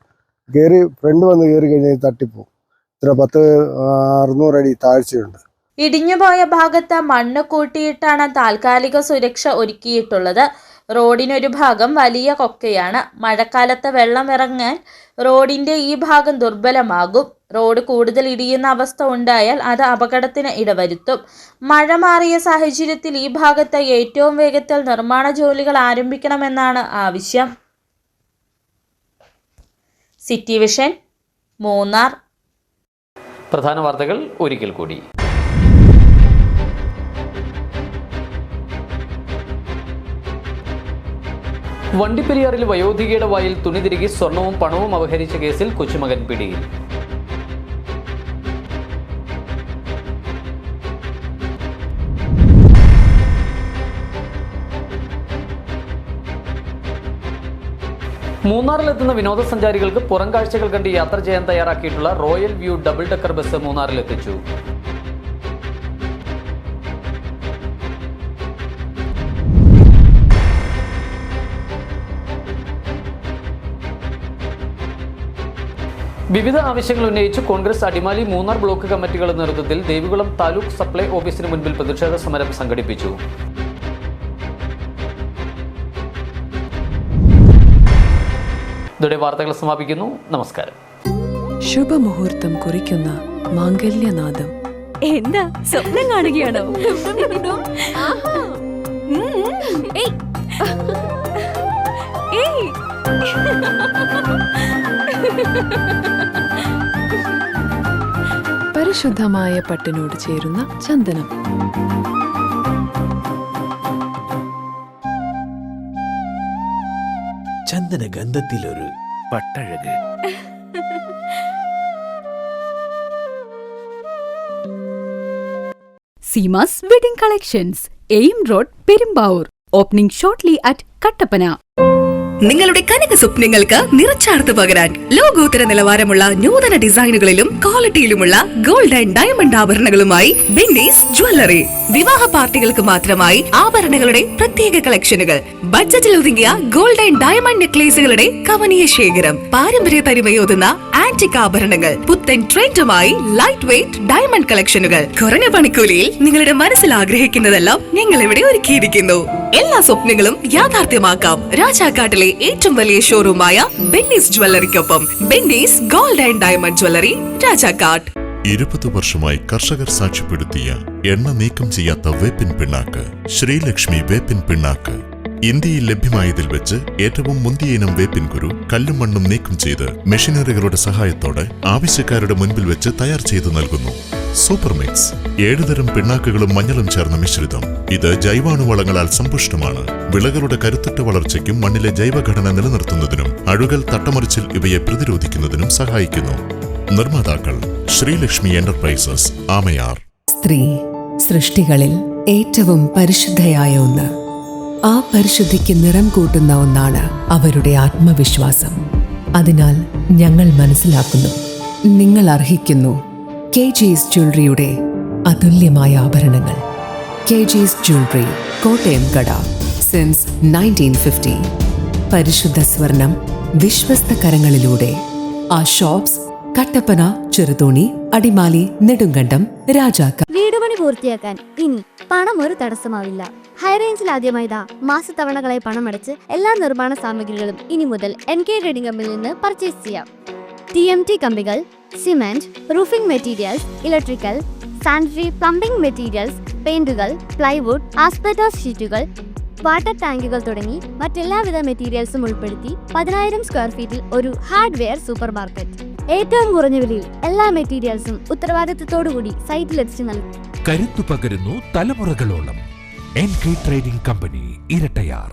കയറി ഫ്രണ്ട് വന്ന് കയറി കഴിഞ്ഞാൽ തട്ടിപ്പോവും. ഇത്ര 600 അടി താഴ്ചയുണ്ട്. ഇടിഞ്ഞുപോയ ഭാഗത്ത് മണ്ണ് കൂട്ടിയിട്ടാണ് താൽക്കാലിക സുരക്ഷ ഒരുക്കിയിട്ടുള്ളത്. റോഡിനൊരു ഭാഗം വലിയ കൊക്കയാണ്. മഴക്കാലത്ത് വെള്ളം ഇറങ്ങാൻ റോഡിന്റെ ഈ ഭാഗം ദുർബലമാകും. റോഡ് കൂടുതൽ ഇടിയുന്ന അവസ്ഥ ഉണ്ടായാൽ അത് അപകടത്തിന് ഇടവരുത്തും. മഴ മാറിയ സാഹചര്യത്തിൽ ഈ ഭാഗത്ത് ഏറ്റവും വേഗത്തിൽ നിർമ്മാണ ജോലികൾ ആരംഭിക്കണമെന്നാണ് ആവശ്യം. City vision, Munnar. പ്രധാന വാർത്തകൾ ഒരിക്കൽ കൂടി. വണ്ടിപ്പെരിയാറിൽ വയോധികയുടെ വായിൽ തുണി തിരുകി സ്വർണവും പണവും അപഹരിച്ച കേസിൽ കൊച്ചുമകൻ പിടിയിൽ. മൂന്നാറിലെത്തുന്ന വിനോദസഞ്ചാരികൾക്ക് പുറം കാഴ്ചകൾ കണ്ട് യാത്ര ചെയ്യാൻ തയ്യാറാക്കിയിട്ടുള്ള royal view double decker bus മൂന്നാറിലെത്തിച്ചു. വിവിധ ആവശ്യങ്ങൾ ഉന്നയിച്ച് കോൺഗ്രസ് അടിമാലി മൂന്നാർ ബ്ലോക്ക് കമ്മിറ്റികളുടെ നേതൃത്വത്തിൽ ദേവികുളം താലൂക്ക് സപ്ലൈ ഓഫീസിന് മുൻപിൽ പ്രതിഷേധ സമരം സംഘടിപ്പിച്ചു. ഇതോടെ വാർത്തകൾ സമാപിക്കുന്നു. നമസ്കാരം. ശുഭമുഹൂർത്തം കുറിക്കുന്ന മാംഗല്യനാദം. എന്താ സ്വപ്നം കാണുകയാണോ? പരിശുദ്ധമായ പട്ടിനോട് ചേരുന്ന ചന്ദനം. ചന്ദന ഗന്ധത്തിലൊരു പട്ടഴക്. Seema's Wedding Collections, Aim Road, Perumbaur. Opening shortly at Kattapana. നിങ്ങളുടെ കനക സ്വപ്നങ്ങൾക്ക് നിറച്ചാർത്ത് പകരാൻ ലോകോത്തര നിലവാരമുള്ള നൂതന ഡിസൈനുകളിലും ക്വാളിറ്റിയിലുമുള്ള ഗോൾഡ് ആൻഡ് ഡയമണ്ട് ആഭരണങ്ങളുമായി ബെന്നീസ് ജ്വല്ലറി. വിവാഹ പാർട്ടികൾക്ക് മാത്രമായി ആഭരണങ്ങളുടെ പ്രത്യേക കളക്ഷനുകൾ, ബഡ്ജറ്റിൽ ഒതുങ്ങിയ ഗോൾഡ് ആൻഡ് ഡയമണ്ട് നെക്ലേസുകളുടെ കവനീയ ശേഖരം, പാരമ്പര്യ തനിമയോതുന്ന ആന്റിക് ആഭരണങ്ങൾ, പുത്തൻ ട്രെൻഡുമായി ലൈറ്റ് വെയ്റ്റ് ഡയമണ്ട് കളക്ഷനുകൾ. കുറഞ്ഞ പണിക്കൂലിയിൽ നിങ്ങളുടെ മനസ്സിൽ ആഗ്രഹിക്കുന്നതെല്ലാം ഞങ്ങൾ ഇവിടെ ഒരുക്കിയിരിക്കുന്നു. എല്ലാ സ്വപ്നങ്ങളും യാഥാർത്ഥ്യമാക്കാം രാജാക്കാട്ടിലെ ഏറ്റവും വലിയ ഷോറൂമായ ബെന്നീസ് ജ്വല്ലറിക്കൊപ്പം. Benny's gold and diamond jewellery, Rajakkad. 20 വർഷമായി കർഷകർ സാക്ഷ്യപ്പെടുത്തിയ എണ്ണ നീക്കം ചെയ്യാത്ത വേപ്പിൻ പിണ്ണാക്ക് ശ്രീലക്ഷ്മി വേപ്പിൻ പിണ്ണാക്ക്. ഇന്ത്യയിൽ ലഭ്യമായതിൽ വെച്ച് ഏറ്റവും മുന്തിയ ഇനം വേപ്പിൻ കുരു കല്ലും മണ്ണും നീക്കം ചെയ്ത് മെഷീനറികളുടെ സഹായത്തോടെ ആവശ്യക്കാരുടെ മുൻപിൽ വെച്ച് തയ്യാർ ചെയ്തു നൽകുന്നു. സൂപ്പർ മിക്സ് 7 തരം പിണ്ണാക്കുകളും മഞ്ഞളും ചേർന്ന മിശ്രിതം. ഇത് ജൈവാണുവളങ്ങളാൽ സമ്പുഷ്ടമാണ്. വിളകളുടെ കരുത്തുറ്റ വളർച്ചയ്ക്കും മണ്ണിലെ ജൈവഘടന നിലനിർത്തുന്നതിനും അഴുകൽ, തട്ടമറിച്ചിൽ ഇവയെ പ്രതിരോധിക്കുന്നതിനും സഹായിക്കുന്നു. നിർമ്മാതാക്കൾ ശ്രീലക്ഷ്മി എന്റർപ്രൈസസ്, ആമയാർ. സ്ത്രീ സൃഷ്ടികളിൽ ഏറ്റവും പരിശുദ്ധയായ ഒന്ന്. ആ പരിശുദ്ധിക്ക് നിറം കൂട്ടുന്ന ഒന്നാണ് അവരുടെ ആത്മവിശ്വാസം. അതിനാൽ ഞങ്ങൾ മനസ്സിലാക്കുന്നു, നിങ്ങൾ അർഹിക്കുന്നു KG's ജ്വല്ലറിയുടെ അതുല്യമായ ആഭരണങ്ങൾ. KG's ജ്വല്ലറി, കോട്ടയം കട, സിൻസ് 1950. പരിശുദ്ധ സ്വർണം വിശ്വസ്ത കരങ്ങളിലൂടെ. ആ ഷോപ്സ് കട്ടപ്പന, ചെറുതോണി, അടിമാലി, നെടുങ്കണ്ടം, രാജാക്ക. വീടുപണി പൂർത്തിയാക്കാൻ ഇനി പണം ഒരു തടസ്സമാവില്ല. ഹൈറേഞ്ചിൽ ആദ്യമായി മാസത്തവണകളായി പണമടച്ച് എല്ലാ നിർമ്മാണ സാമഗ്രികളും ഇനി മുതൽ NK ട്രേഡിംഗ് കമ്പനിയിൽ നിന്ന് പർച്ചേസ് ചെയ്യാം. TMT കമ്പികൾ, cement, roofing materials, electrical, sanitary, plumbing materials, പെയിന്റുകൾ, പ്ലൈവുഡ്, ആസ്പെറ്റോസ് ഷീറ്റുകൾ, വാട്ടർ ടാങ്കുകൾ തുടങ്ങി മറ്റെല്ലാവിധ മെറ്റീരിയൽസും ഉൾപ്പെടുത്തി 10,000 സ്ക്വയർ ഫീറ്റിൽ ഒരു ഹാർഡ്വെയർ സൂപ്പർ മാർക്കറ്റ്. ഏറ്റവും കുറഞ്ഞ വിലയിൽ എല്ലാ മെറ്റീരിയൽസും ഉത്തരവാദിത്തത്തോടുകൂടി സൈറ്റിലെത്തിച്ചു നൽകും. കരുത്തു പകരുന്നു തലമുറകളോളം. NK trading company, Irattayar.